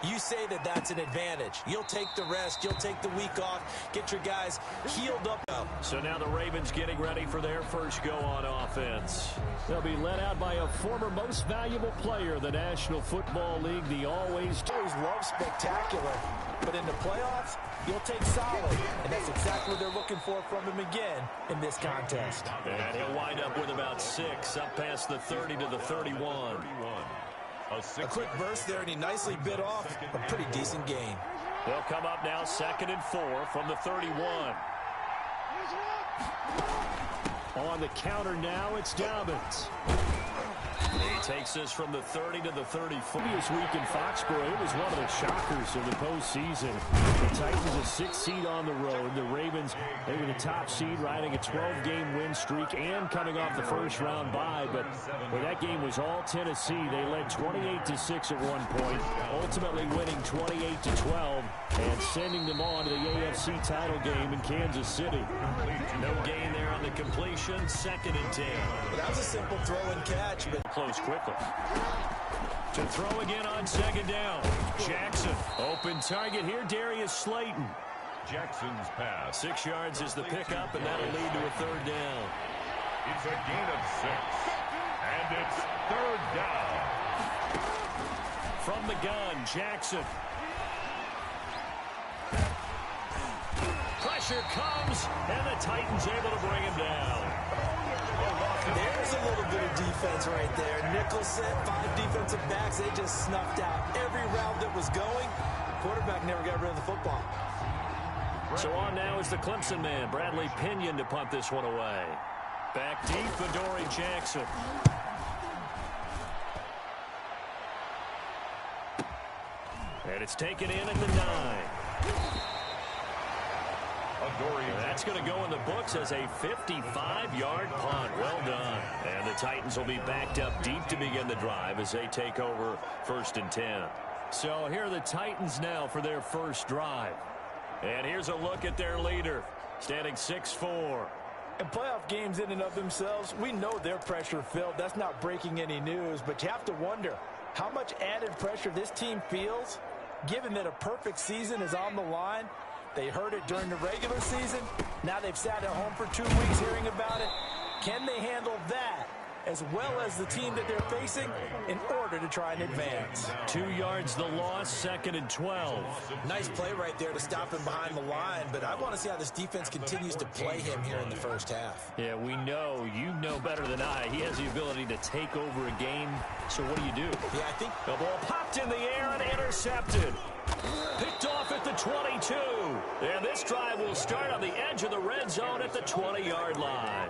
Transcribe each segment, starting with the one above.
You say that that's an advantage. You'll take the rest. You'll take the week off. Get your guys healed up. So now the Ravens getting ready for their first go on offense. They'll be led out by a former most valuable player in the National Football League, the always love spectacular. But in the playoffs, you'll take solid. And that's exactly what they're looking for from him again in this contest. And he'll wind up with about 6, up past the 30 to the 31. A quick burst there, and he nicely bit off a pretty decent gain. They'll come up now 2nd and 4 from the 31. On the counter now, it's Dobbins. He takes this from the 30 to the 34. This week in Foxborough, it was one of the shockers of the postseason. The Titans a 6th seed on the road. The Ravens, they were the top seed, riding a 12-game win streak and coming off the first-round bye. But where that game was all Tennessee, they led 28-6 at one point, ultimately winning 28-12 and sending them on to the AFC title game in Kansas City. No gain there on the completion. 2nd and 10. Well, that was a simple throw and catch, but close quickly. To throw again on 2nd down. Jackson, open target here, Darius Slayton. Jackson's pass. 6 yards is the pickup, and that'll lead to a 3rd down. It's a gain of 6, and it's 3rd down. From the gun, Jackson. Pressure comes, and the Titans able to bring him down. There's a little bit of defense right there. Nickel set, 5 defensive backs. They just snuffed out every route that was going. Quarterback never got rid of the football. So on now is the Clemson man, Bradley Pinion, to punt this one away. Back deep, Adoree Jackson. And it's taken in at the 9. That's going to go in the books as a 55-yard punt. Well done. And the Titans will be backed up deep to begin the drive as they take over 1st and 10. So here are the Titans now for their first drive. And here's a look at their leader, standing 6'4". And playoff games in and of themselves, we know they're pressure-filled. That's not breaking any news, but you have to wonder how much added pressure this team feels, given that a perfect season is on the line. They heard it during the regular season. Now they've sat at home for 2 weeks hearing about it. Can they handle that as well as the team that they're facing in order to try and advance? 2 yards the loss, 2nd and 12. Nice play right there to stop him behind the line, but I want to see how this defense continues to play him here in the first half. Yeah, we know, you know better than I, he has the ability to take over a game. So what do you do? Yeah, I think the ball popped in the air and intercepted. Picked off at the 22. And this drive will start on the edge of the red zone at the 20-yard line.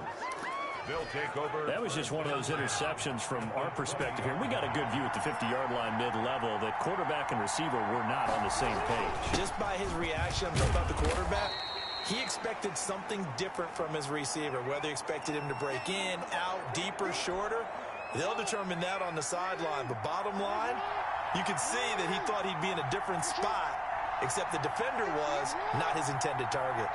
They'll take over. That was just one of those interceptions from our perspective here. We got a good view at the 50-yard line mid-level that quarterback and receiver were not on the same page. Just by his reaction, I'm talking about the quarterback, he expected something different from his receiver, whether he expected him to break in, out, deeper, shorter. They'll determine that on the sideline. But bottom line, you can see that he thought he'd be in a different spot, except the defender was not his intended target.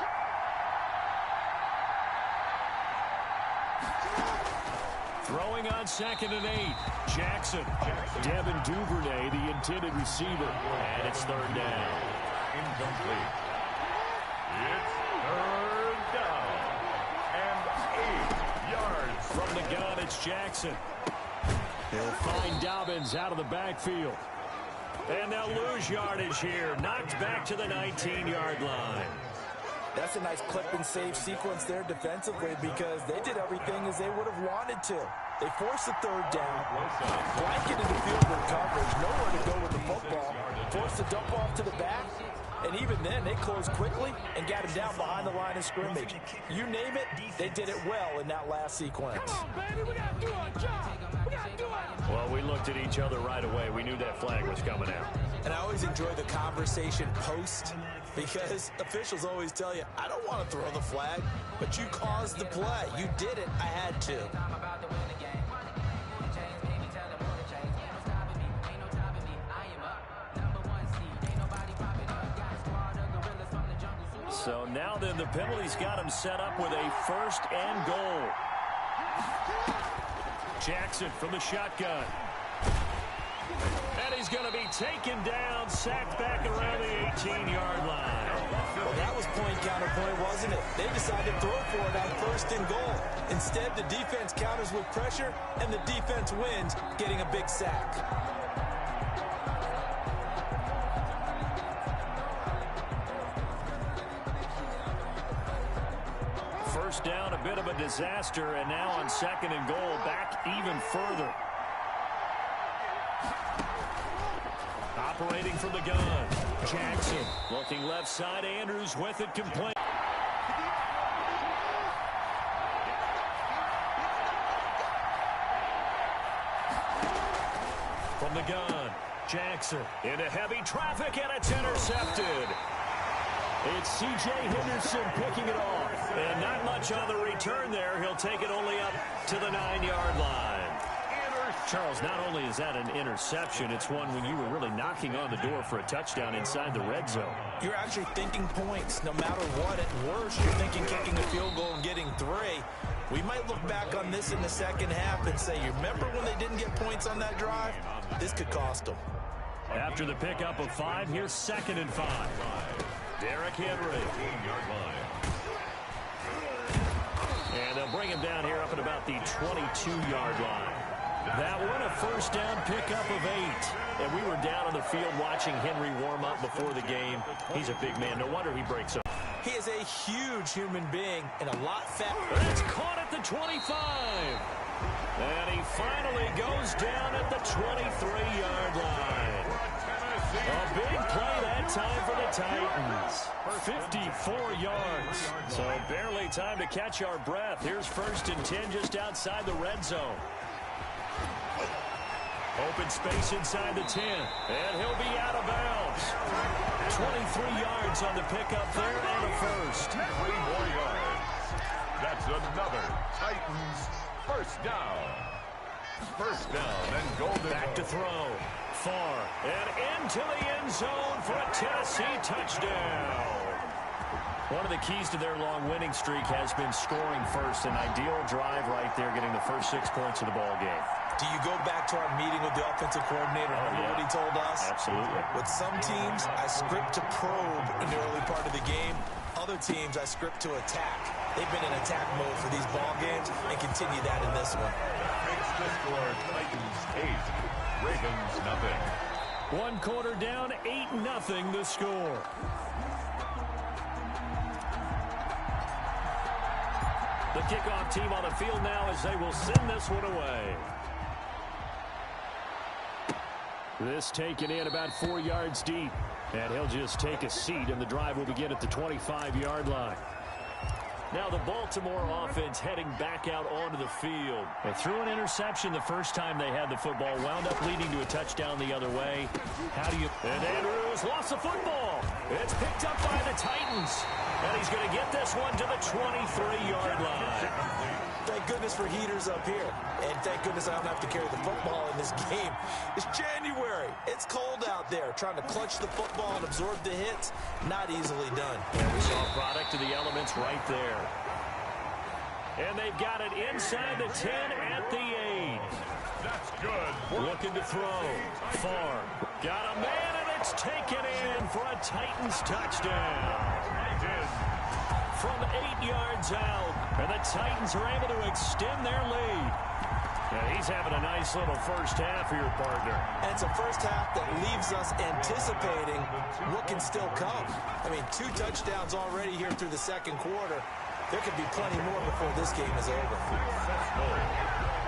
Throwing on 2nd and 8. Jackson. Devin Duvernay, the intended receiver. And it's 3rd down. Incomplete. It's 3rd down. And 8 yards. From the gun, it's Jackson. He'll find Dobbins out of the backfield. And they'll lose yardage here. Knocked back to the 19-yard line. That's a nice clip and save sequence there defensively because they did everything as they would have wanted to. They forced the 3rd down, blanketed the field with coverage, nowhere to go with the football, forced the dump off to the back, and even then they closed quickly and got him down behind the line of scrimmage. You name it, they did it well in that last sequence. Come on, baby, we got to do our job. We got to do our... Well, we looked at each other right away. We knew that flag was coming out. And I always enjoy the conversation post because officials always tell you, I don't want to throw the flag, but you caused the play. You did it. I had to. So now then the penalty's got him set up with a 1st and goal. Jackson from the shotgun. And he's is going to be taken down, sacked back around the 18-yard line. Well, that was point-counterpoint, wasn't it? They decided to throw for it on 1st and goal. Instead, the defense counters with pressure, and the defense wins, getting a big sack. First down, a bit of a disaster, and now on 2nd and goal, back even further. Operating from the gun, Jackson. Looking left side, Andrews with it, complete. From the gun, Jackson into heavy traffic, and it's intercepted. It's C.J. Henderson picking it off. And not much on the return there. He'll take it only up to the 9-yard line. Charles, not only is that an interception, it's one when you were really knocking on the door for a touchdown inside the red zone. You're actually thinking points. No matter what, at worst, you're thinking kicking a field goal and getting 3. We might look back on this in the second half and say, you remember when they didn't get points on that drive? This could cost them. After the pickup of 5, here's 2nd and 5. Derrick Henry. And they'll bring him down here up at about the 22-yard line. That one, a first down pickup of 8. And we were down on the field watching Henry warm up before the game. He's a big man. No wonder he breaks up. He is a huge human being and a lot faster. It's caught at the 25. And he finally goes down at the 23-yard line. A big play that time for the Titans. 54 yards. So barely time to catch our breath. Here's 1st and 10 just outside the red zone. Open space inside the 10. And he'll be out of bounds. 23 yards on the pickup there and a first. 3 more yards. That's another Titans first down. First down and golden. Back to throw. Far and into the end zone for a Tennessee touchdown. One of the keys to their long winning streak has been scoring first. An ideal drive right there, getting the first 6 points of the ball game. Do you go back to our meeting with the offensive coordinator? Remember what he told us? Absolutely. With some teams, I script to probe in the early part of the game. Other teams, I script to attack. They've been in attack mode for these ball games and continue that in this one. Makes the score Titans 8, Ravens nothing. 1 quarter down, 8-0 the score. The kickoff team on the field now as they will send this one away. This taken in about 4 yards deep. And he'll just take a seat, and the drive will begin at the 25-yard line. Now the Baltimore offense heading back out onto the field. They threw an interception the first time they had the football, wound up leading to a touchdown the other way. How do you... And Andrews lost the football. It's picked up by the Titans. And he's going to get this one to the 23-yard line. Thank goodness for heaters up here. And thank goodness I don't have to carry the football in this game. It's January. It's cold out there. Trying to clutch the football and absorb the hits, not easily done. And we saw a product of the elements right there. And they've got it inside the 10 at the 8. That's good. Looking to throw. Far. Got a man, and it's taken in for a Titans touchdown. From 8 yards out. And the Titans are able to extend their lead. Yeah, he's having a nice little first half for your partner. And it's a first half that leaves us anticipating what can still come. I mean, 2 touchdowns already here through the second quarter. There could be plenty more before this game is over.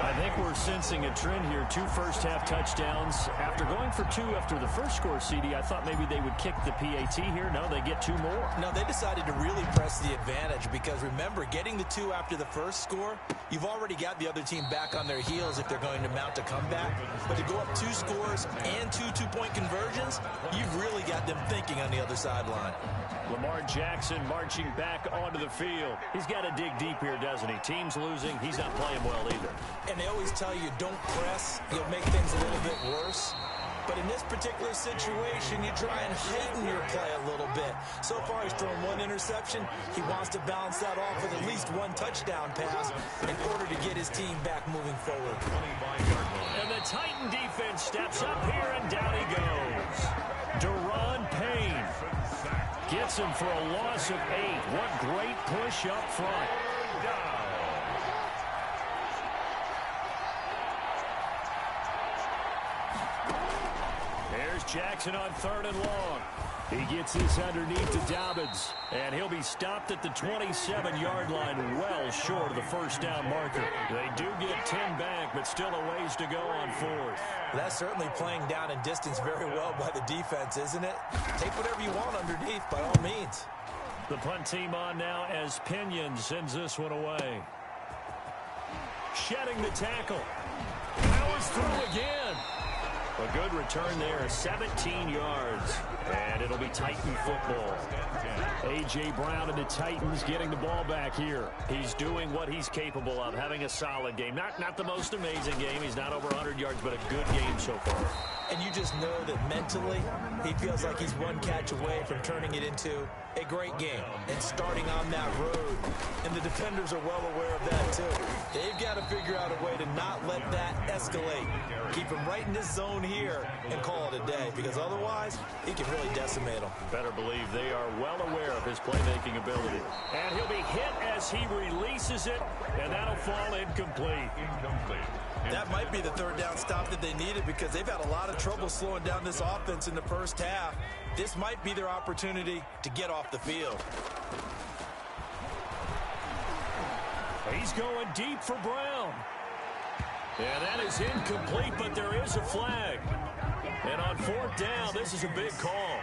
I think we're sensing a trend here. 2 first-half touchdowns. After going for 2 after the first score, CD, I thought maybe they would kick the PAT here. No, they get 2 more. No, they decided to really press the advantage because, remember, getting the 2 after the first score, you've already got the other team back on their heels if they're going to mount a comeback. But to go up 2 scores and 2 two-point conversions, you've really got them thinking on the other sideline. Lamar Jackson marching back onto the field. He's got to dig deep here, doesn't he? Team's losing. He's not playing well either. And they always tell you, don't press. You'll make things a little bit worse. But in this particular situation, you try and heighten your play a little bit. So far, he's thrown one interception. He wants to balance that off with at least one touchdown pass in order to get his team back moving forward. And the Titan defense steps up here, and down he goes. Daron Payne gets him for a loss of 8. What great push up front. There's Jackson on 3rd and long. He gets this underneath to Dobbins, and he'll be stopped at the 27-yard line, well short of the first down marker. They do get 10 back, but still a ways to go on 4th. That's certainly playing down in distance very well by the defense, isn't it? Take whatever you want underneath, by all means. The punt team on now as Pinion sends this one away. Shedding the tackle. Powers through again. A good return there, 17 yards. And it'll be Titan football. A.J. Brown and the Titans getting the ball back here. He's doing what he's capable of, having a solid game. Not the most amazing game. He's not over 100 yards, but a good game so far. And you just know that mentally, he feels like he's one catch away from turning it into a great game and starting on that road. And the defenders are well aware of that, too. They've got to figure out a way to not let that escalate. Keep him right in this zone here and call it a day, because otherwise, he can really decimate them. Better believe they are well aware of his playmaking ability. And he'll be hit as he releases it, and that'll fall incomplete. That might be the 3rd down stop that they needed, because they've had a lot of trouble slowing down this offense in the first half. This might be their opportunity to get off the field. He's going deep for Brown. And that is incomplete, but there is a flag. And on 4th down, this is a big call.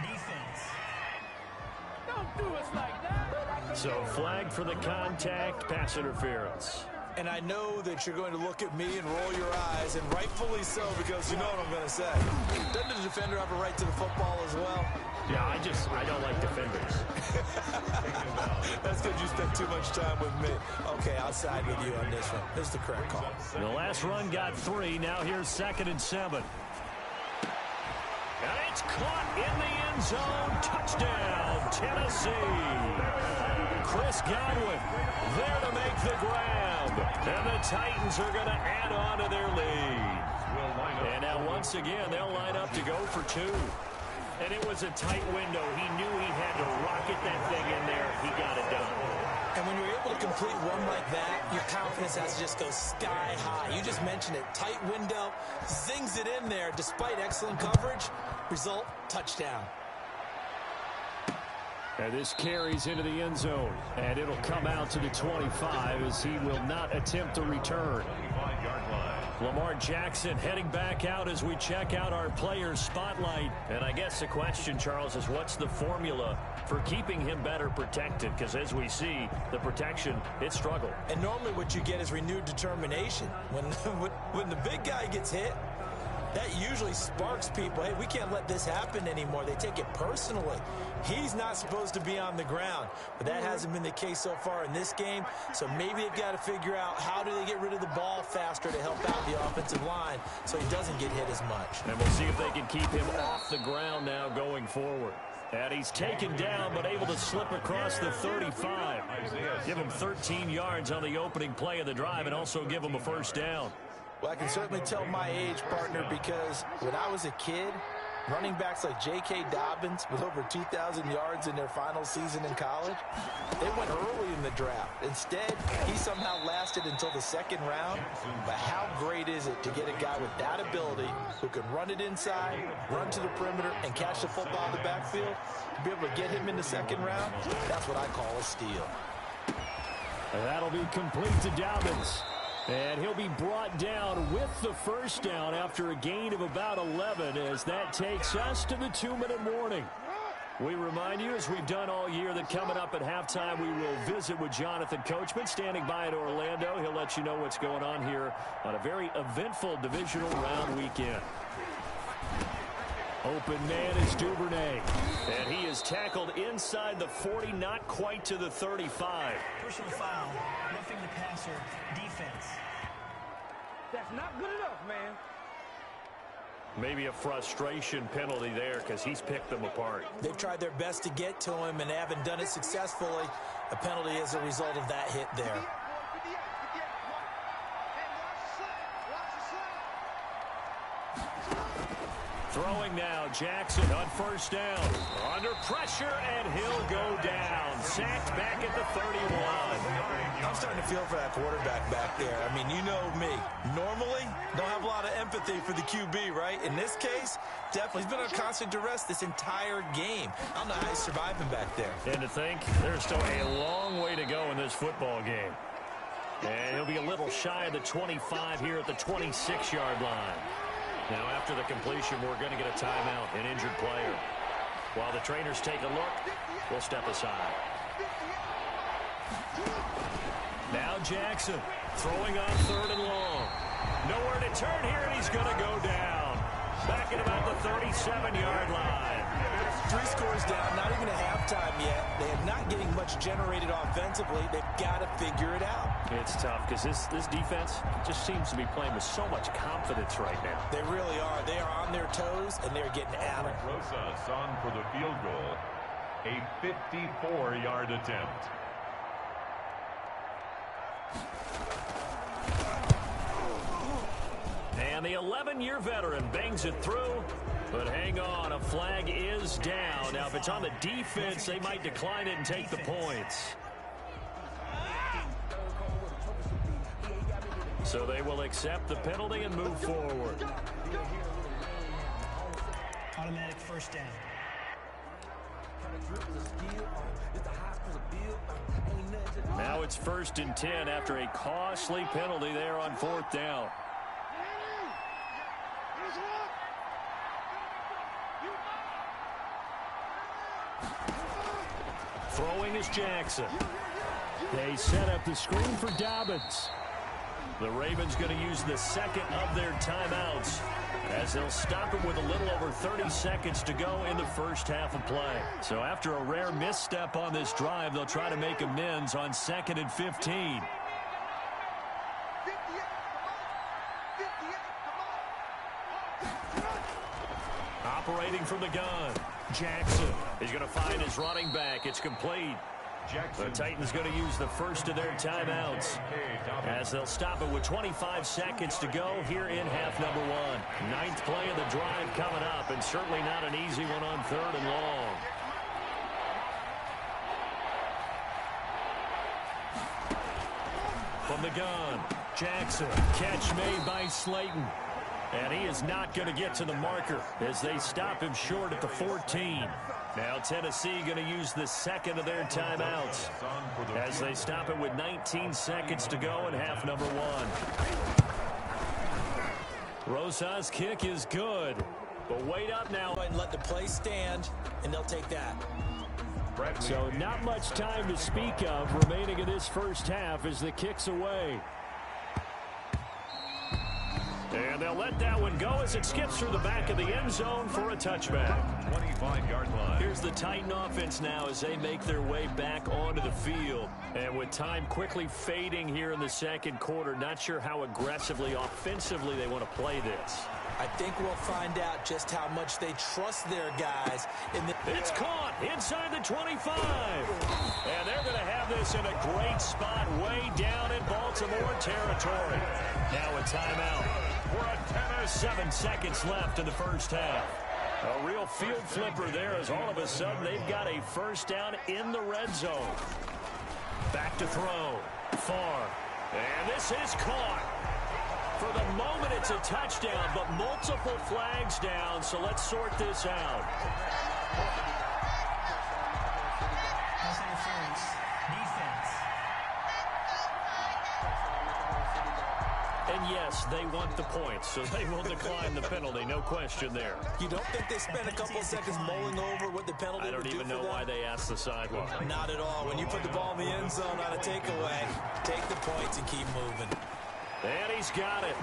Don't do us like that. So flag for the contact, pass interference. And I know that you're going to look at me and roll your eyes, and rightfully so, because you know what I'm going to say. Doesn't the defender have a right to the football as well? Yeah, I don't like defenders. That's because you spent too much time with me. Okay, I'll side with you on this one. This is the correct call. The last run got 3. Now here's 2nd and 7. And it's caught in the end zone. Touchdown, Tennessee. Chris Godwin there to make the grab. And the Titans are going to add on to their lead. And now once again, they'll line up to go for 2. And it was a tight window. He knew he had to rocket that thing in there. He got it done. And when you're able to complete one like that, your confidence has to just go sky high. You just mentioned it. Tight window, zings it in there despite excellent coverage. Result, touchdown. And this carries into the end zone. And it'll come out to the 25 as he will not attempt to return. Lamar Jackson heading back out as we check out our players' spotlight. And I guess the question, Charles, is what's the formula for keeping him better protected? Because as we see, the protection, it struggled. And normally what you get is renewed determination. When the big guy gets hit, that usually sparks people. Hey, we can't let this happen anymore. They take it personally. He's not supposed to be on the ground, but that hasn't been the case so far in this game. So maybe they've got to figure out how do they get rid of the ball faster to help out the offensive line so he doesn't get hit as much. And we'll see if they can keep him off the ground now going forward. And he's taken down but able to slip across the 35. Give him 13 yards on the opening play of the drive and also give him a first down. Well, I can certainly tell my age, partner, because when I was a kid, running backs like J.K. Dobbins with over 2,000 yards in their final season in college, they went early in the draft. Instead, he somehow lasted until the 2nd round. But how great is it to get a guy with that ability who can run it inside, run to the perimeter, and catch the football in the backfield? To be able to get him in the 2nd round, that's what I call a steal. And that'll be complete to Dobbins. And he'll be brought down with the first down after a gain of about 11 as that takes us to the 2-minute warning. We remind you, as we've done all year, that coming up at halftime, we will visit with Jonathan Coachman standing by at Orlando. He'll let you know what's going on here on a very eventful divisional round weekend. Open man is Duvernay. And he is tackled inside the 40, not quite to the 35. Personal foul, roughing the passer, defense. That's not good enough, man. Maybe a frustration penalty there because he's picked them apart. They've tried their best to get to him and haven't done it successfully. A penalty as a result of that hit there. Throwing now, Jackson on first down. Under pressure, and he'll go down. Sacked back at the 31. I'm starting to feel for that quarterback back there. I mean, you know me. Normally, don't have a lot of empathy for the QB, right? In this case, definitely. He's been on constant duress this entire game. I don't know how he's surviving back there. And to think, there's still a long way to go in this football game. And he'll be a little shy of the 25 here at the 26-yard line. Now, after the completion, we're going to get a timeout, an injured player. While the trainers take a look, we'll step aside. Now Jackson throwing on 3rd and long. Nowhere to turn here, and he's going to go down. Back at about the 37-yard line. 3 scores down, not even a halftime yet. They are not getting much generated offensively. They've got to figure it out. It's tough because this defense just seems to be playing with so much confidence right now. They really are. They are on their toes, and they're getting at it. Rosas on for the field goal. A 54-yard attempt. And the 11-year veteran bangs it through. But hang on, a flag is down. Now, if it's on the defense, they might decline it and take the points. So they will accept the penalty and move forward. Automatic first down. Now it's 1st and 10 after a costly penalty there on 4th down. Throwing is Jackson. They set up the screen for Dobbins. The Ravens going to use the second of their timeouts as they'll stop it with a little over 30 seconds to go in the first half of play. So after a rare misstep on this drive, they'll try to make amends on 2nd and 15. Operating from the gun, Jackson. He's going to find his running back. It's complete. The Titans going to use the first of their timeouts as they'll stop it with 25 seconds to go here in half number 1. 9th play of the drive coming up, and certainly not an easy one on 3rd and long. From the gun, Jackson. Catch made by Slayton. And he is not going to get to the marker as they stop him short at the 14. Now Tennessee going to use the second of their timeouts as they stop it with 19 seconds to go in half number 1. Rosas' kick is good. But wait up now And let the play stand, and they'll take that. So not much time to speak of remaining in this first half as the kick's away. And they'll let that one go as it skips through the back of the end zone for a touchback. 25-yard line. Here's the Titan offense now as they make their way back onto the field. And with time quickly fading here in the second quarter, not sure how aggressively, offensively they want to play this. I think we'll find out just how much they trust their guys. It's caught inside the 25. And they're going to have this in a great spot way down in Baltimore territory. Now a timeout. We're at 7 seconds left in the first half. A real field flipper there as all of a sudden they've got a first down in the red zone. Back to throw. Far. And this is caught. For the moment, it's a touchdown, but multiple flags down, so let's sort this out. Pass interference. Defense. And yes, they want the points, so they will decline the penalty, no question there. You don't think they spent a couple of seconds mulling over what the penalty I don't would do even for know them? why they asked the sideline. Not at all. When you put the ball in the end zone on a takeaway, take the points and keep moving. And he's got it.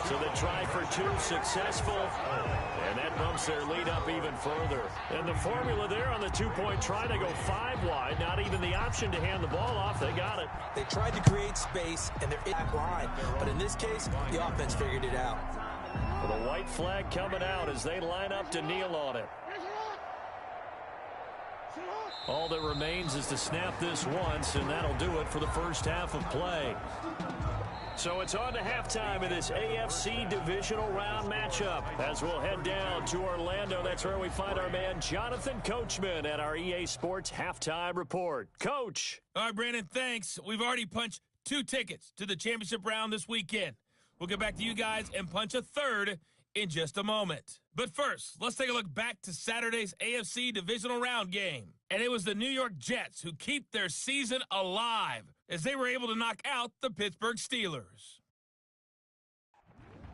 So the try for 2 successful. And that bumps their lead up even further. And the formula there on the 2-point try, they go 5 wide. Not even the option to hand the ball off. They got it. They tried to create space, and they're in that line. But in this case, the offense figured it out. Well, the white flag coming out as they line up to kneel on it. All that remains is to snap this once, and that'll do it for the first half of play. So it's on to halftime in this AFC divisional round matchup as we'll head down to Orlando. That's where we find our man Jonathan Coachman at our EA Sports Halftime Report. Coach. All right, Brandon, thanks. We've already punched 2 tickets to the championship round this weekend. We'll get back to you guys and punch a third in just a moment. But first, let's take a look back to Saturday's AFC divisional round game. And it was the New York Jets who keep their season alive as they were able to knock out the Pittsburgh Steelers.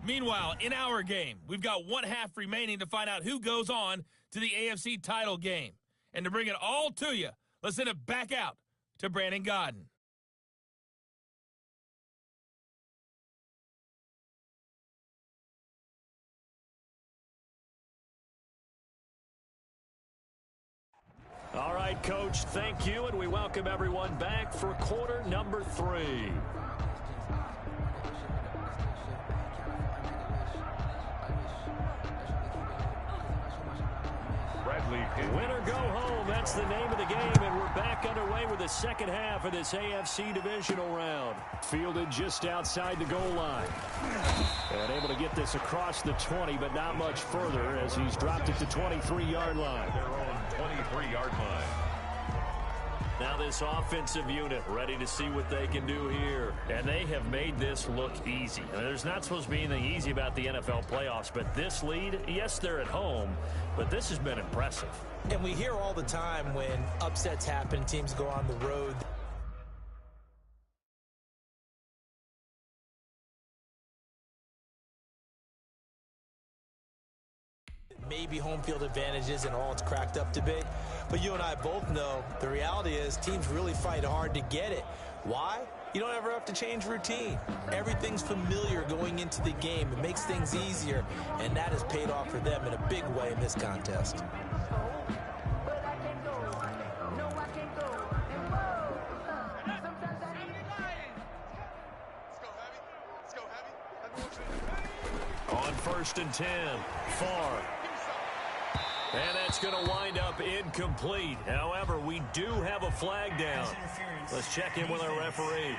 Meanwhile, in our game, we've got 1 half remaining to find out who goes on to the AFC title game. And to bring it all to you, let's send it back out to Brandon Gaudin. All right, Coach, thank you, and we welcome everyone back for quarter number 3. Win or go home, that's the name of the game, and we're back underway with the second half of this AFC divisional round. Fielded just outside the goal line. And able to get this across the 20, but not much further as he's dropped it to 23-yard line. Their own 23-yard line. Now this offensive unit ready to see what they can do here. And they have made this look easy. I mean, there's not supposed to be anything easy about the NFL playoffs, but this lead, yes, they're at home, but this has been impressive. And we hear all the time when upsets happen, teams go on the road. Maybe home field advantages and all it's cracked up to be. But you and I both know the reality is teams really fight hard to get it. Why? You don't ever have to change routine. Everything's familiar going into the game. It makes things easier, and that has paid off for them in a big way in this contest. On 1st and 10, far. And that's going to wind up incomplete. However, we do have a flag down. Let's check in with our referee.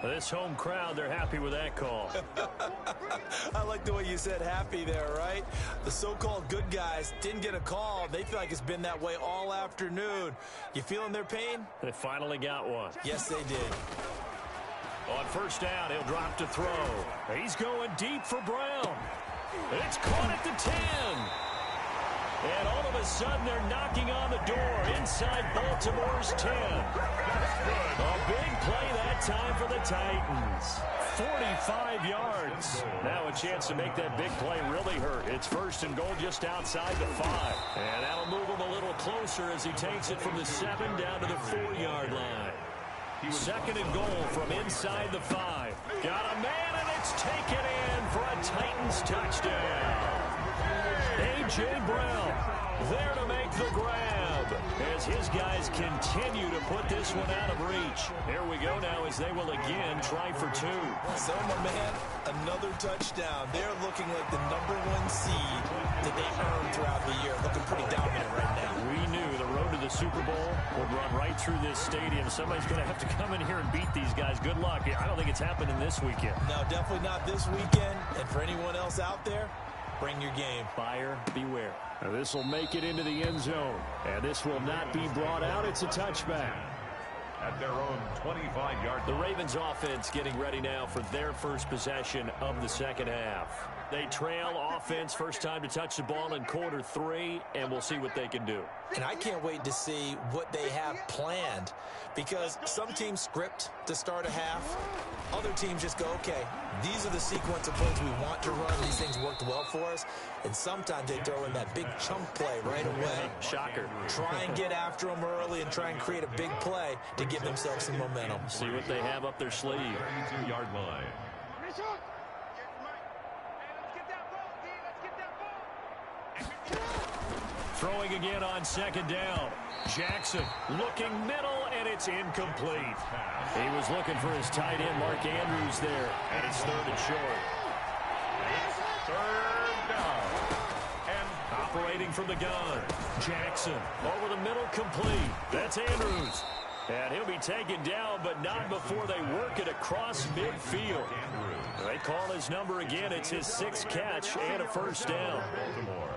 This home crowd, they're happy with that call. I like the way you said happy there, right? The so-called good guys didn't get a call. They feel like it's been that way all afternoon. You feeling their pain? They finally got one. Yes, they did. On 1st down, he'll drop to throw. He's going deep for Brown. It's caught at the 10. And all of a sudden, they're knocking on the door inside Baltimore's 10. A big play that time for the Titans. 45 yards. Now a chance to make that big play really hurt. It's 1st and goal just outside the 5. And that'll move him a little closer as he takes it from the 7 down to the 4-yard line. 2nd and goal from inside the 5. Got a man, and it's taken in for a Titans touchdown. A.J. Brown there to make the grab as his guys continue to put this one out of reach. Here we go now as they will again try for 2. So, my man, another touchdown. They're looking like the #1 seed that they earned throughout the year. Looking pretty dominant right now. We knew the road to the Super Bowl would run right through this stadium. Somebody's going to have to come in here and beat these guys. Good luck. I don't think it's happening this weekend. No, definitely not this weekend. And for anyone else out there, bring your game. Buyer beware. Now this will make it into the end zone. And this will not be brought out. It's a touchback. At their own 25-yard line. The Ravens offense getting ready now for their first possession of the second half. They trail offense, first time to touch the ball in quarter 3, and we'll see what they can do. And I can't wait to see what they have planned, because some teams script to start a half. Other teams just go, okay, these are the sequence of plays we want to run. These things worked well for us. And sometimes they throw in that big chunk play right away. Shocker. Try and get after them early and try and create a big play to give themselves some momentum. See what they have up their sleeve. 32-yard line. Throwing again on second down. Jackson looking middle, and it's incomplete. He was looking for his tight end, Mark Andrews, there, and it's third and short. Third down. And operating from the gun. Jackson over the middle, complete. That's Andrews. And he'll be taken down, but not before they work it across midfield. They call his number again. It's his 6th catch and a first down. Baltimore.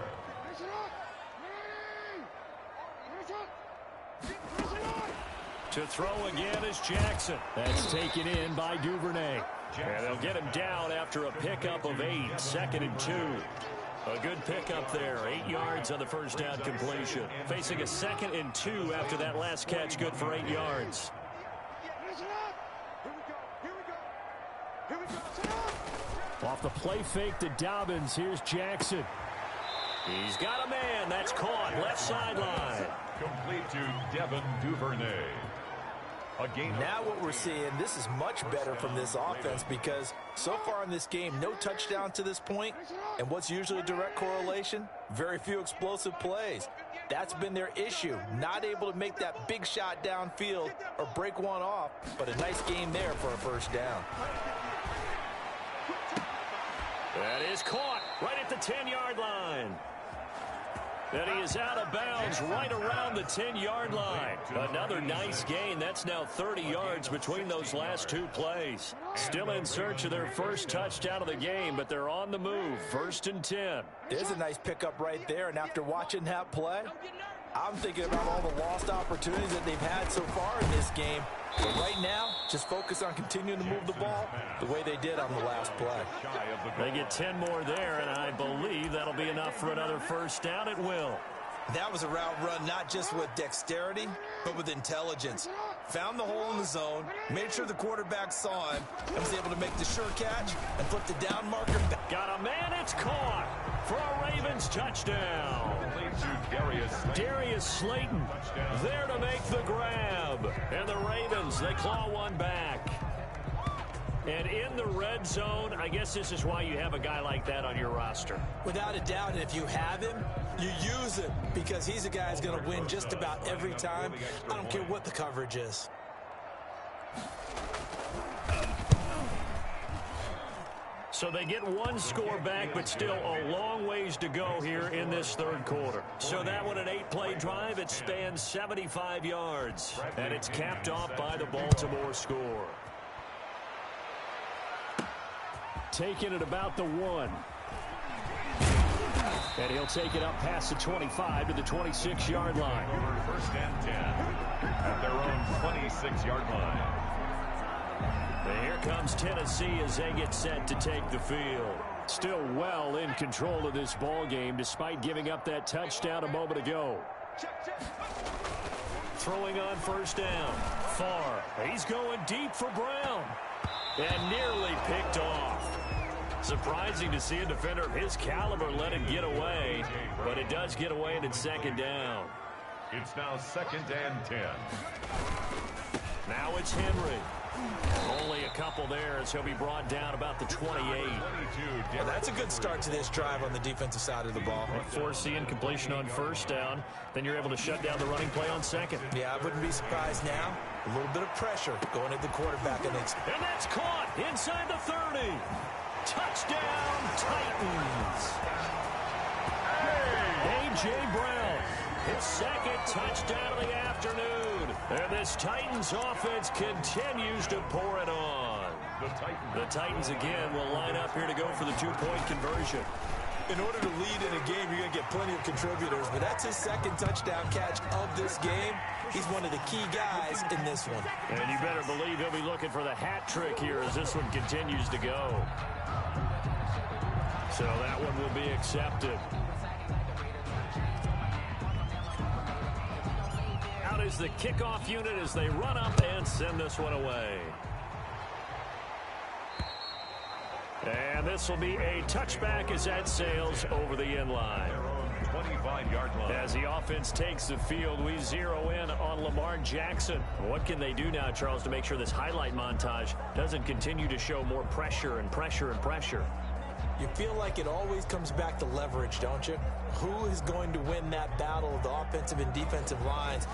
To throw again is Jackson. That's taken in by Duvernay. And they'll get him down after a pickup of 8, 2nd and 2. A good pickup there, 8 yards on the first down completion. Facing a 2nd and 2 after that last catch, good for 8 yards. Off the play fake to Dobbins, here's Jackson. He's got a man, that's caught, left sideline. Complete to Devin Duvernay. Now what we're seeing, this is much better from this offense because so far in this game, no touchdown to this point. And what's usually a direct correlation? Very few explosive plays. That's been their issue. Not able to make that big shot downfield or break one off. But a nice game there for a first down. That is caught right at the 10-yard line. And he is out of bounds right around the 10-yard line. Another nice gain. That's now 30 yards between those last 2 plays. Still in search of their first touchdown of the game, but they're on the move. 1st and 10. There's a nice pickup right there, and after watching that play, I'm thinking about all the lost opportunities that they've had so far in this game. But right now, just focus on continuing to move the ball the way they did on the last play. They get 10 more there, and I believe that'll be enough for another first down. It will. That was a route run not just with dexterity, but with intelligence. Found the hole in the zone, made sure the quarterback saw him, and was able to make the sure catch and flip the down marker back. Got a man, it's caught for a Ravens touchdown. Darius Slayton there to make the grab. And the Ravens, they claw one back. And in the red zone, I guess this is why you have a guy like that on your roster. Without a doubt, and if you have him, you use him because he's a guy who's going to win just about every time. I don't care what the coverage is. So they get 1 score back, but still a long ways to go here in this 3rd quarter. So that one, an 8-play drive, it spans 75 yards. And it's capped off by the Baltimore score. Taking it about the 1. And he'll take it up past the 25 to the 26-yard line. 1st and 10 at their own 26-yard line. And here comes Tennessee as they get set to take the field. Still well in control of this ball game despite giving up that touchdown a moment ago. Throwing on first down. Far. He's going deep for Brown. And nearly picked off. Surprising to see a defender of his caliber let it get away. But it does get away and it's 2nd down. It's now 2nd and 10. Now it's Henry. Only a couple there as he'll be brought down about the 28. Well, that's a good start to this drive on the defensive side of the ball. Force the incompletion on first down. Then you're able to shut down the running play on 2nd. Yeah, I wouldn't be surprised now. A little bit of pressure going at the quarterback. And that's caught inside the 30. Touchdown, Titans. A.J. Brown, his 2nd touchdown of the afternoon. And this Titans offense continues to pour it on. The Titans again will line up here to go for the 2-point conversion. In order to lead in a game, you're going to get plenty of contributors, but that's his 2nd touchdown catch of this game. He's one of the key guys in this one. And you better believe he'll be looking for the hat trick here as this one continues to go. So that one will be accepted. Out is the kickoff unit as they run up and send this one away. And this will be a touchback as that sails over the end line. 25-yard line. As the offense takes the field, we zero in on Lamar Jackson. What can they do now, Charles, to make sure this highlight montage doesn't continue to show more pressure and pressure and pressure? You feel like it always comes back to leverage, don't you? Who is going to win that battle of the offensive and defensive lines?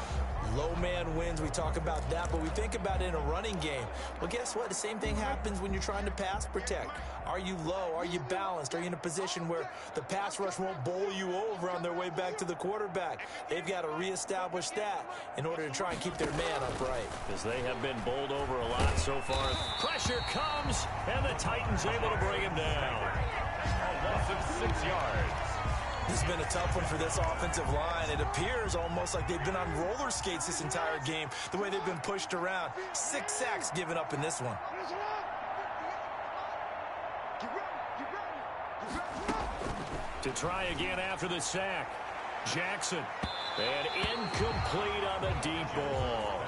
Low man wins, we talk about that, but we think about it in a running game. Well, guess what? The same thing happens when you're trying to pass protect. Are you low? Are you balanced? Are you in a position where the pass rush won't bowl you over on their way back to the quarterback? They've got to reestablish that in order to try and keep their man upright. Because they have been bowled over a lot so far. Pressure comes, and the Titans able to bring him down. A loss of 6 yards. This has been a tough one for this offensive line. It appears almost like they've been on roller skates this entire game, the way they've been pushed around. 6 sacks given up in this one. To try again after the sack. Jackson. And incomplete on the deep ball.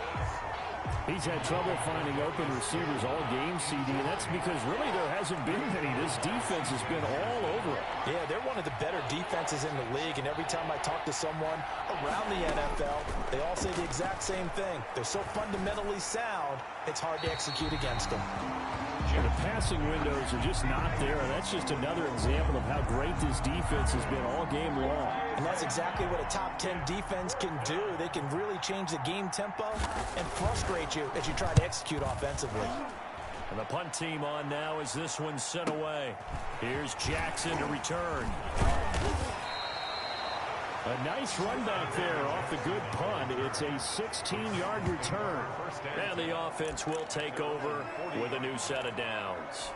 He's had trouble finding open receivers all game, CD, and that's because really there hasn't been any. This defense has been all over it. Yeah, they're one of the better defenses in the league, and every time I talk to someone around the NFL, they all say the exact same thing. They're so fundamentally sound, it's hard to execute against them. The passing windows are just not there. That's just another example of how great this defense has been all game long. And that's exactly what a top 10 defense can do. They can really change the game tempo and frustrate you as you try to execute offensively. And the punt team on now as this one's sent away. Here's Jackson to return. A nice run back there off the good punt. It's a 16-yard return. And the offense will take over with a new set of downs.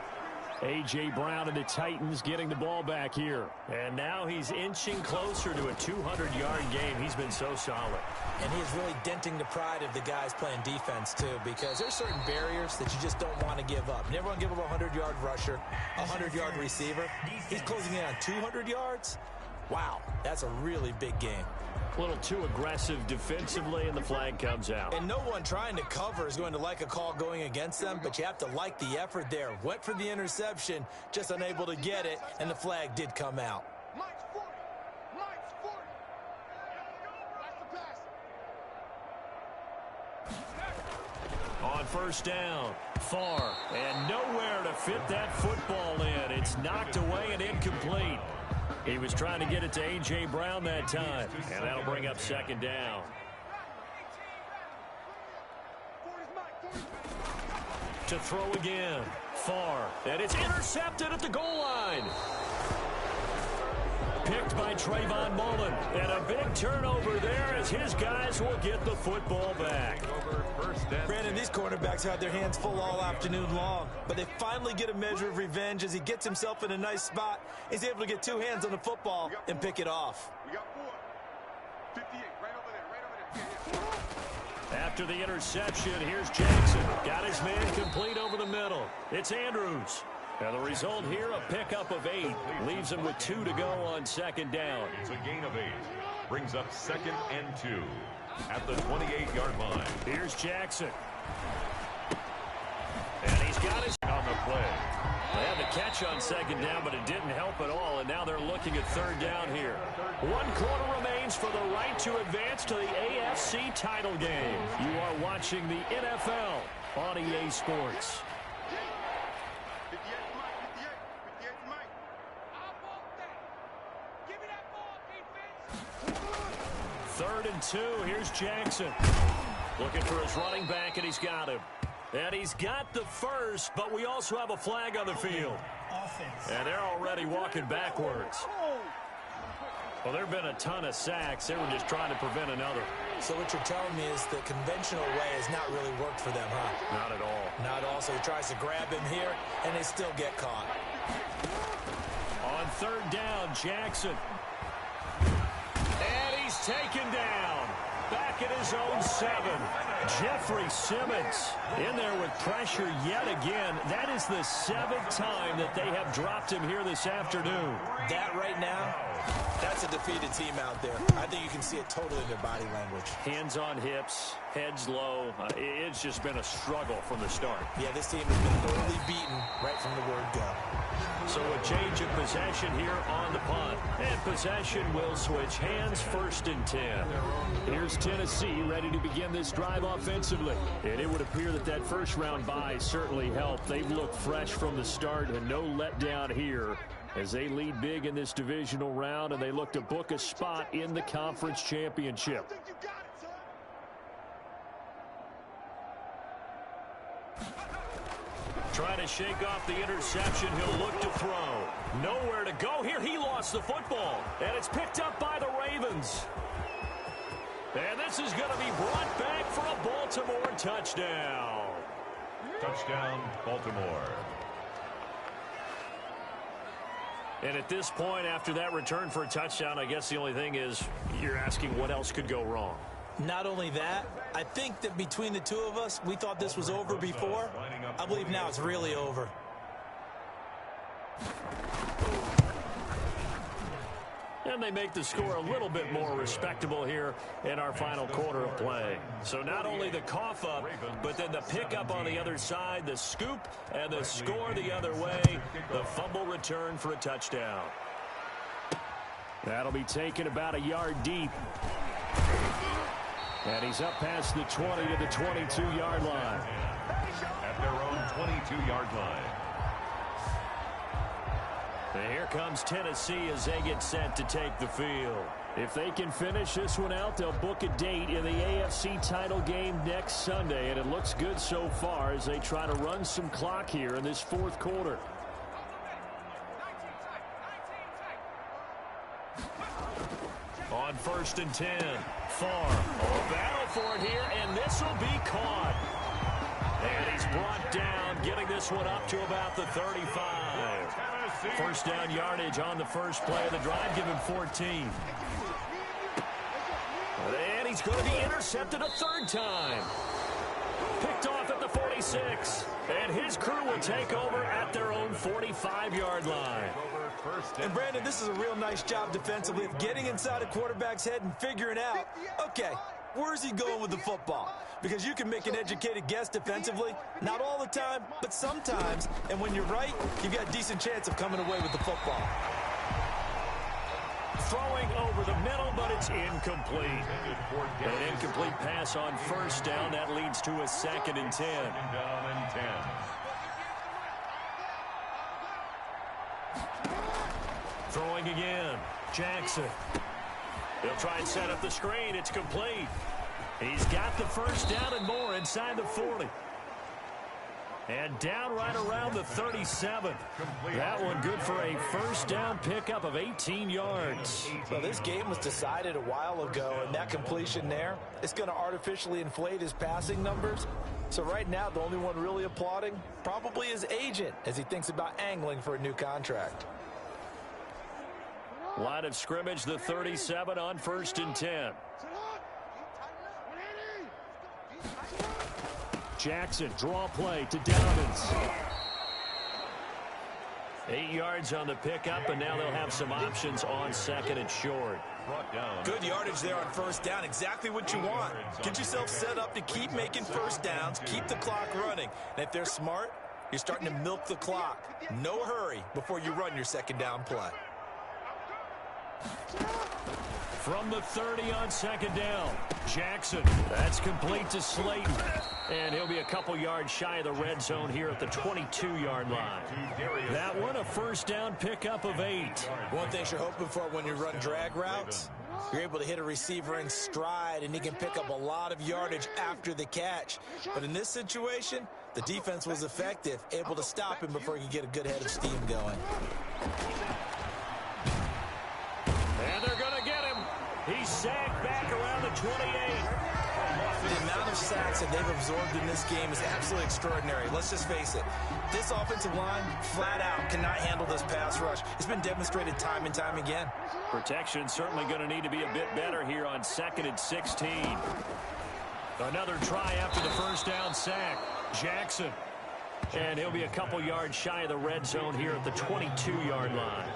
A.J. Brown and the Titans getting the ball back here. And now he's inching closer to a 200-yard game. He's been so solid. And he is really denting the pride of the guys playing defense, too, because there's certain barriers that you just don't want to give up. You never want to give up a 100-yard rusher, a 100-yard receiver. He's closing in on 200 yards. Wow, that's a really big game. A little too aggressive defensively, and the flag comes out. And no one trying to cover is going to like a call going against them, but you have to like the effort there. Went for the interception, just unable to get it, and the flag did come out. Mike's 40. Mike's 40. That's the pass. On first down, far, and nowhere to fit that football in. It's knocked away and incomplete. He was trying to get it to A.J. Brown that time, and that'll bring up second down. To throw again, far, and it's intercepted at the goal line. Picked by Trayvon Mullen, and a big turnover there as his guys will get the football back. Brandon, these quarterbacks had their hands full all afternoon long, but they finally get a measure of revenge as he gets himself in a nice spot. He's able to get 2 hands on the football and pick it off. We got 4. 58, right over there. After the interception, here's Jackson. Got his man complete over the middle. It's Andrews. And the result here, a pickup of 8. Leaves him with 2 to go on second down. It's a gain of 8. Brings up 2nd and 2 at the 28-yard line. Here's Jackson. And he's got his on the play. They had the catch on second down, but it didn't help at all, and now they're looking at third down here. 1 quarter remains for the right to advance to the AFC title game. You are watching the NFL on EA Sports. 58 Mike. I want that. Give me that ball, defense. 3rd and 2. Here's Jackson. Looking for his running back, and he's got him. And he's got the first, but we also have a flag on the field. Offense. And they're already walking backwards. Well, there have been a ton of sacks. They were just trying to prevent another. So what you're telling me is the conventional way has not really worked for them, huh? Not at all. Not at all. So he tries to grab him here, and they still get caught. On third down, Jackson. And he's taken down. Back at his own 7. Jeffrey Simmons in there with pressure yet again. That is the 7th time that they have dropped him here this afternoon. That right now, that's a defeated team out there. I think you can see it totally in their body language. Hands on hips, heads low. It's just been a struggle from the start. Yeah, this team has been thoroughly beaten right from the word go. So a change of possession here on the punt. And possession will switch hands, 1st and 10. Here's Tennessee ready to begin this drive offensively. And it would appear that that first round bye certainly helped. They've looked fresh from the start and no letdown here as they lead big in this divisional round, and they look to book a spot in the conference championship. Trying to shake off the interception. He'll look to throw. Nowhere to go here. He lost the football. And it's picked up by the Ravens. And this is going to be brought back for a Baltimore touchdown. Touchdown, Baltimore. And at this point, after that return for a touchdown, I guess the only thing is you're asking what else could go wrong. Not only that, I think that between the two of us, we thought this was over before. I believe now it's really over. And they make the score a little bit more respectable here in our final quarter of play. So not only the cough up, but then the pickup on the other side, the scoop, and the score the other way, the fumble return for a touchdown. That'll be taken about a yard deep. And he's up past the 20 to the 22-yard line. At their own 22-yard line. And here comes Tennessee as they get set to take the field. If they can finish this one out, they'll book a date in the AFC title game next Sunday. And it looks good so far as they try to run some clock here in this fourth quarter. On 1st and 10. Farr. A battle for it here, and this will be caught. And he's brought down, getting this one up to about the 35. First down yardage on the first play of the drive. Give him 14. And he's going to be intercepted a third time. Picked off at the 46. And his crew will take over at their own 45-yard line. And Brandon, this is a real nice job defensively of getting inside a quarterback's head and figuring out, okay, where's he going with the football? Because you can make an educated guess defensively, not all the time, but sometimes. And when you're right, you've got a decent chance of coming away with the football. Throwing over the middle, but it's incomplete. An incomplete pass on first down. That leads to a 2nd and 10. Down and 10. Throwing again. Jackson. They'll try and set up the screen. It's complete. He's got the first down and more inside the 40. And down right around the 37. That one good for a first down pickup of 18 yards. Well, this game was decided a while ago, and that completion there, it's going to artificially inflate his passing numbers. So right now, the only one really applauding probably his agent as he thinks about angling for a new contract. Line of scrimmage, the 37 on 1st and 10. Jackson, draw play to Dobbins. 8 yards on the pickup, and now they'll have some options on 2nd and short. Good yardage there on first down. Exactly what you want. Get yourself set up to keep making first downs, keep the clock running. And if they're smart, you're starting to milk the clock. No hurry before you run your 2nd down play. From the 30 on 2nd down, Jackson. That's complete to Slayton. And he'll be a couple yards shy of the red zone here at the 22-yard line. That one, a first down pickup of 8. One thing you're hoping for when you run drag routes, you're able to hit a receiver in stride, and he can pick up a lot of yardage after the catch. But in this situation, the defense was effective, able to stop him before he could get a good head of steam going. And they're going to get him. He's sacked back around the 28. The amount of sacks that they've absorbed in this game is absolutely extraordinary. Let's just face it. This offensive line, flat out, cannot handle this pass rush. It's been demonstrated time and time again. Protection certainly going to need to be a bit better here on 2nd and 16. Another try after the first down sack. Jackson. And he'll be a couple yards shy of the red zone here at the 22-yard line.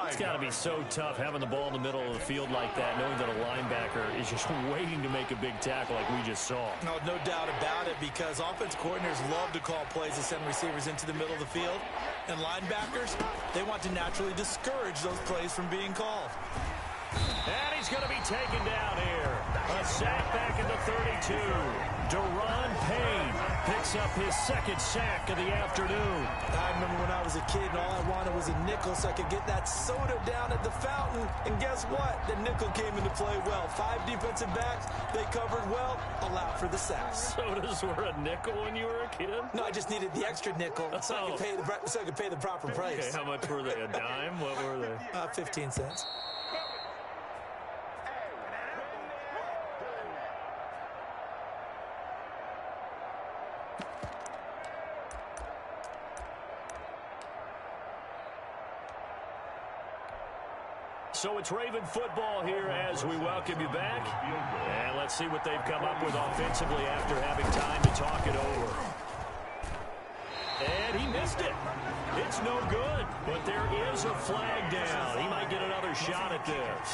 It's got to be so tough having the ball in the middle of the field like that, knowing that a linebacker is just waiting to make a big tackle like we just saw. No doubt about it, because offense coordinators love to call plays to send receivers into the middle of the field. And linebackers, they want to naturally discourage those plays from being called. And he's going to be taken down here. A sack back at the 32. Daron Payne picks up his second sack of the afternoon. I remember when I was a kid and all I wanted was a nickel so I could get that soda down at the fountain. And guess what? The nickel came into play well. 5 defensive backs, they covered well, allowed for the sacks. Sodas were a nickel when you were a kid? No, I just needed the extra nickel so I could pay the proper price. Okay, how much were they? A dime? What were they? 15 cents. So it's Raven football here as we welcome you back. And let's see what they've come up with offensively after having time to talk it over. And he missed it. It's no good, but there is a flag down. He might get another shot at this.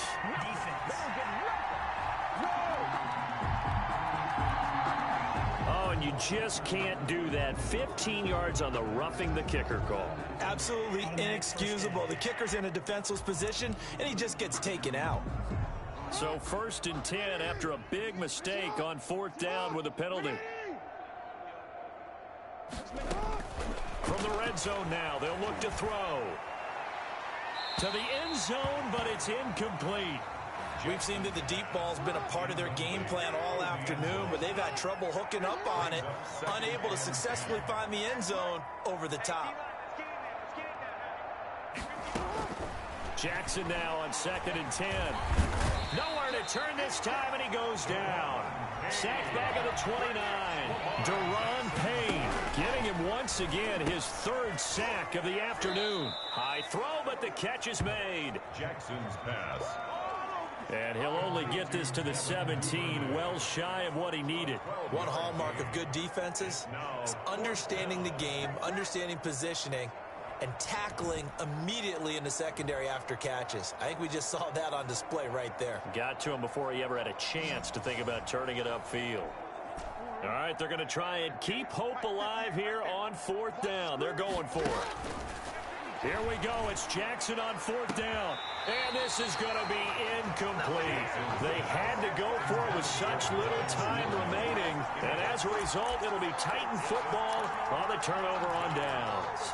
Oh, and you just can't do that. 15 yards on the roughing the kicker call. Absolutely inexcusable. The kicker's in a defenseless position, and he just gets taken out. So 1st and 10 after a big mistake on 4th down with a penalty. From the red zone now, they'll look to throw. To the end zone, but it's incomplete. We've seen that the deep ball's been a part of their game plan all afternoon, but they've had trouble hooking up on it, unable to successfully find the end zone over the top. Jackson now on 2nd and 10. Nowhere to turn this time, and he goes down. Sacked back at the 29. Daron Payne getting him once again his 3rd sack of the afternoon. High throw, but the catch is made. Jackson's pass. And he'll only get this to the 17, well shy of what he needed. One hallmark of good defenses is understanding the game, understanding positioning, and tackling immediately in the secondary after catches. I think we just saw that on display right there. Got to him before he ever had a chance to think about turning it upfield. All right, they're going to try and keep hope alive here on 4th down. They're going for it. Here we go. It's Jackson on 4th down. And this is going to be incomplete. They had to go for it with such little time remaining. And as a result, it'll be Titan football on the turnover on downs.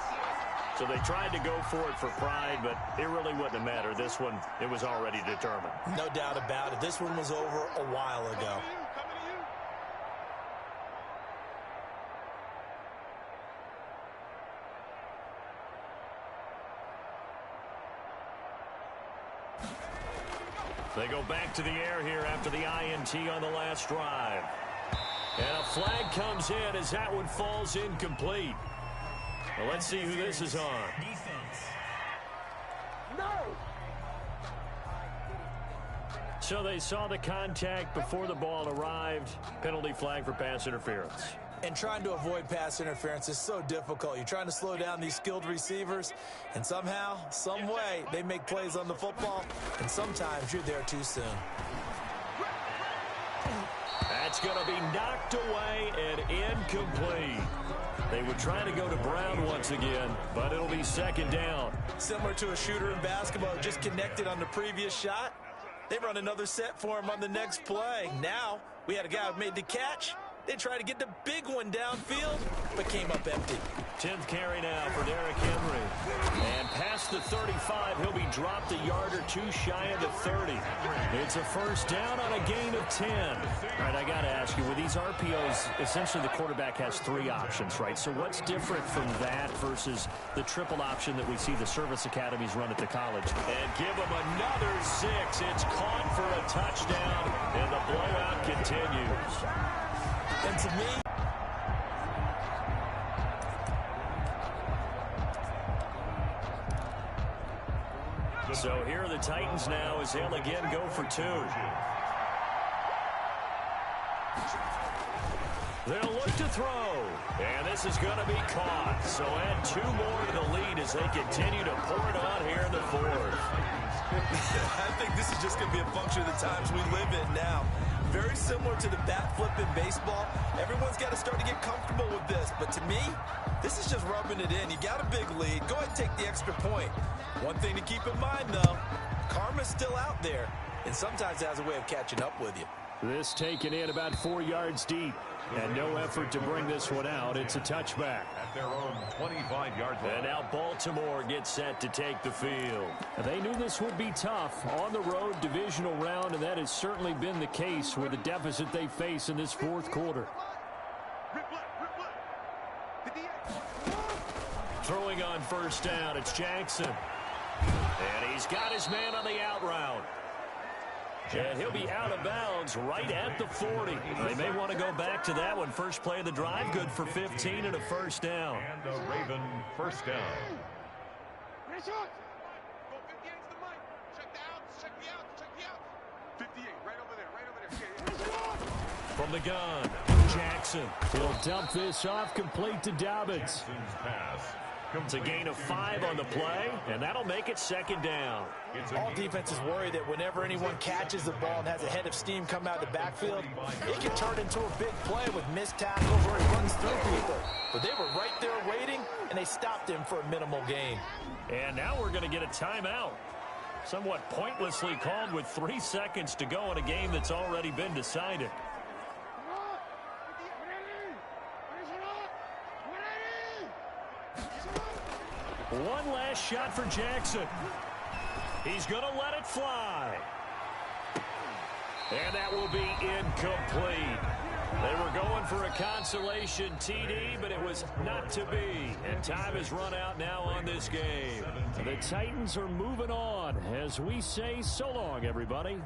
So they tried to go for it for pride, but it really wouldn't have mattered. This one, it was already determined. No doubt about it. This one was over a while ago. They go back to the air here after the INT on the last drive. And a flag comes in as that one falls incomplete. Well, let's see who this is on. Defense. So they saw the contact before the ball arrived. Penalty flag for pass interference. And trying to avoid pass interference is so difficult. You're trying to slow down these skilled receivers, and somehow, some way, they make plays on the football, and sometimes you're there too soon. That's going to be knocked away and incomplete. They were trying to go to Brown once again, but it'll be 2nd down. Similar to a shooter in basketball who just connected on the previous shot. They run another set for him on the next play. Now, we had a guy who made the catch. They tried to get the big one downfield, but came up empty. 10th carry now for Derrick Henry. And past the 35, he'll be dropped a yard or two shy of the 30. It's a 1st down on a gain of 10. All right, I got to ask you, with these RPOs, essentially the quarterback has 3 options, right? So what's different from that versus the triple option that we see the service academies run at the college? And give him another 6. It's caught for a touchdown, and the blowout continues. And to me, so here are the Titans now as they'll again go for 2. They'll look to throw. And this is going to be caught. So add 2 more to the lead as they continue to pour it on here in the 4th. I think this is just going to be a function of the times we live in now. Very similar to the bat flip in baseball. Everyone's got to start to get comfortable with this. But to me, this is just rubbing it in. You got a big lead. Go ahead and take the extra point. One thing to keep in mind, though, Karma's still out there, and sometimes it has a way of catching up with you. This taken in about 4 yards deep. And no effort to bring this one out. It's a touchback. At their own 25-yard line. And now Baltimore gets set to take the field. They knew this would be tough on the road divisional round, and that has certainly been the case with the deficit they face in this fourth quarter. Throwing on first down, it's Jackson. And he's got his man on the out route. And he'll be out of bounds right at the 40. They may want to go back to that one. First play of the drive, good for 15 and a first down. And a Raven first down. Go 58 to the mic. Check the outs. Check the outs. Check the outs. 58, right over there. Right over there. From the gun, Jackson. He'll dump this off complete to Dobbins. Jackson's pass. It's a gain of 5 on the play, and that'll make it second down. All defenses worry that whenever anyone catches the ball and has a head of steam come out of the backfield, it can turn into a big play with missed tackles where he runs through people. But they were right there waiting, and they stopped him for a minimal gain. And now we're going to get a timeout. Somewhat pointlessly called with 3 seconds to go in a game that's already been decided. One last shot for Jackson. He's going to let it fly. And that will be incomplete. They were going for a consolation TD, but it was not to be. And time has run out now on this game. The Titans are moving on as we say so long, everybody.